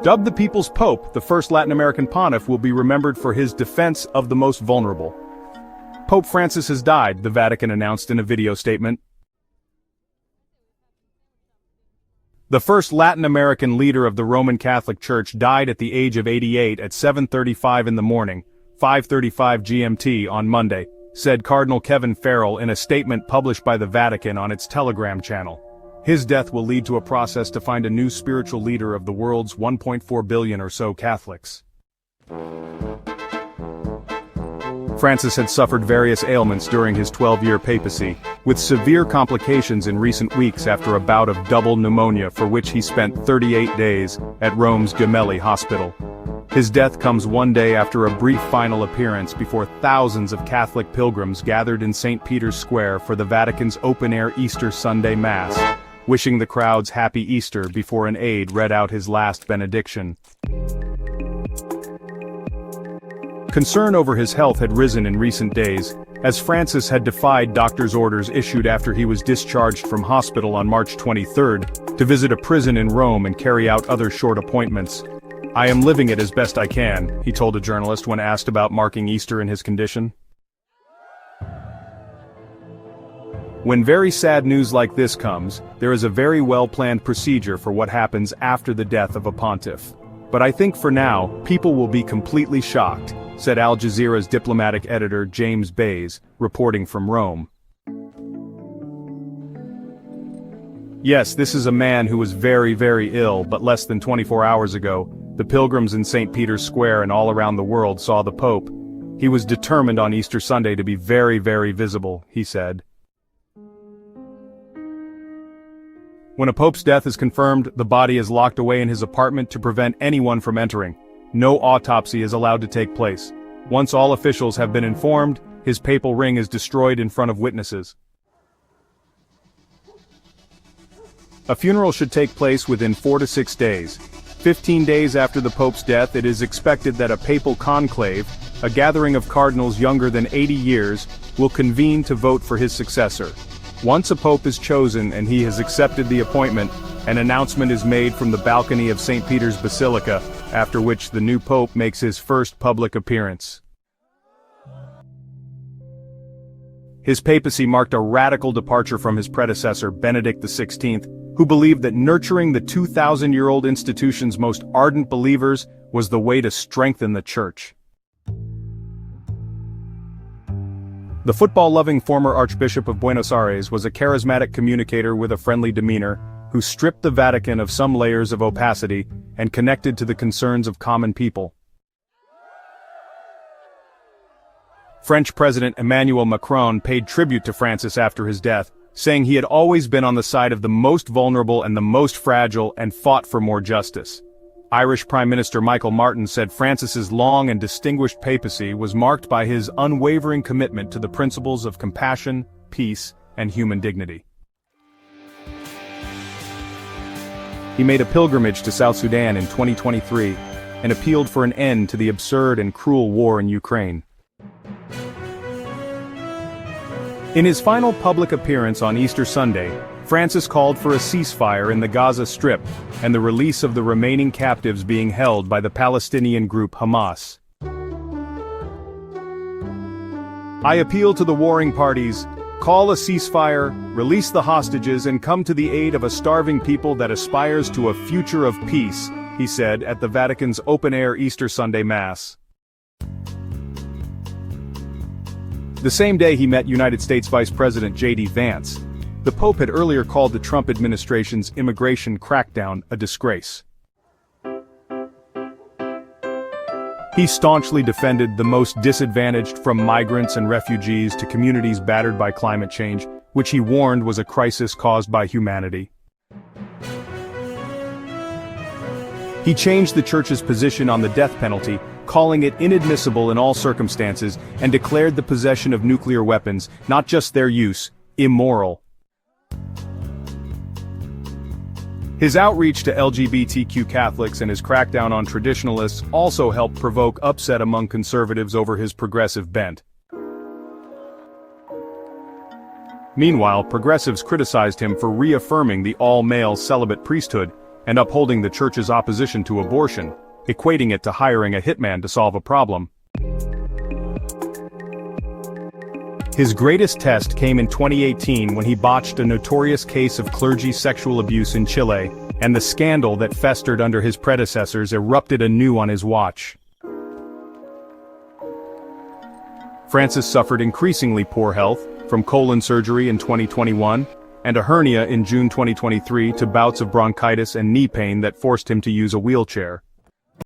Dubbed the People's Pope, the first Latin American pontiff will be remembered for his defense of the most vulnerable. Pope Francis has died, the Vatican announced in a video statement. The first Latin American leader of the Roman Catholic Church died at the age of 88 at 7:35 in the morning, 5:35 GMT on Monday, said Cardinal Kevin Farrell in a statement published by the Vatican on its Telegram channel. His death will lead to a process to find a new spiritual leader of the world's 1.4 billion or so Catholics. Francis had suffered various ailments during his 12-year papacy, with severe complications in recent weeks after a bout of double pneumonia for which he spent 38 days at Rome's Gemelli Hospital. His death comes one day after a brief final appearance before thousands of Catholic pilgrims gathered in St. Peter's Square for the Vatican's open-air Easter Sunday Mass, wishing the crowds happy Easter before an aide read out his last benediction. Concern over his health had risen in recent days, as Francis had defied doctors' orders issued after he was discharged from hospital on March 23 to visit a prison in Rome and carry out other short appointments. "I am living it as best I can," he told a journalist when asked about marking Easter in his condition. When very sad news like this comes, there is a very well-planned procedure for what happens after the death of a pontiff. But I think for now, people will be completely shocked, said Al Jazeera's diplomatic editor James Bays, reporting from Rome. Yes, this is a man who was very, very ill, but less than 24 hours ago, the pilgrims in St. Peter's Square and all around the world saw the Pope. He was determined on Easter Sunday to be very, very visible, he said. When a pope's death is confirmed, the body is locked away in his apartment to prevent anyone from entering. No autopsy is allowed to take place. Once all officials have been informed, his papal ring is destroyed in front of witnesses. A funeral should take place within 4 to 6 days. 15 days after the Pope's death, it is expected that a papal conclave, a gathering of cardinals younger than 80 years, will convene to vote for his successor. Once a pope is chosen and he has accepted the appointment, an announcement is made from the balcony of St. Peter's Basilica, after which the new pope makes his first public appearance. His papacy marked a radical departure from his predecessor, Benedict XVI, who believed that nurturing the 2,000-year-old institution's most ardent believers was the way to strengthen the Church. The football-loving former Archbishop of Buenos Aires was a charismatic communicator with a friendly demeanor, who stripped the Vatican of some layers of opacity and connected to the concerns of common people. French President Emmanuel Macron paid tribute to Francis after his death, saying he had always been on the side of the most vulnerable and the most fragile and fought for more justice. Irish Prime Minister Michael Martin said Francis's long and distinguished papacy was marked by his unwavering commitment to the principles of compassion, peace, and human dignity. He made a pilgrimage to South Sudan in 2023 and appealed for an end to the absurd and cruel war in Ukraine. In his final public appearance on Easter Sunday, Francis called for a ceasefire in the Gaza Strip and the release of the remaining captives being held by the Palestinian group Hamas. "I appeal to the warring parties, call a ceasefire, release the hostages and come to the aid of a starving people that aspires to a future of peace," he said at the Vatican's open-air Easter Sunday Mass. The same day he met United States Vice President J.D. Vance. The Pope had earlier called the Trump administration's immigration crackdown a disgrace. He staunchly defended the most disadvantaged, from migrants and refugees to communities battered by climate change, which he warned was a crisis caused by humanity. He changed the Church's position on the death penalty, calling it inadmissible in all circumstances, and declared the possession of nuclear weapons, not just their use, immoral. His outreach to LGBTQ Catholics and his crackdown on traditionalists also helped provoke upset among conservatives over his progressive bent. Meanwhile, progressives criticized him for reaffirming the all-male celibate priesthood, and upholding the church's opposition to abortion, equating it to hiring a hitman to solve a problem. His greatest test came in 2018 when he botched a notorious case of clergy sexual abuse in Chile, and the scandal that festered under his predecessors erupted anew on his watch. Francis suffered increasingly poor health, from colon surgery in 2021, and a hernia in June 2023 to bouts of bronchitis and knee pain that forced him to use a wheelchair.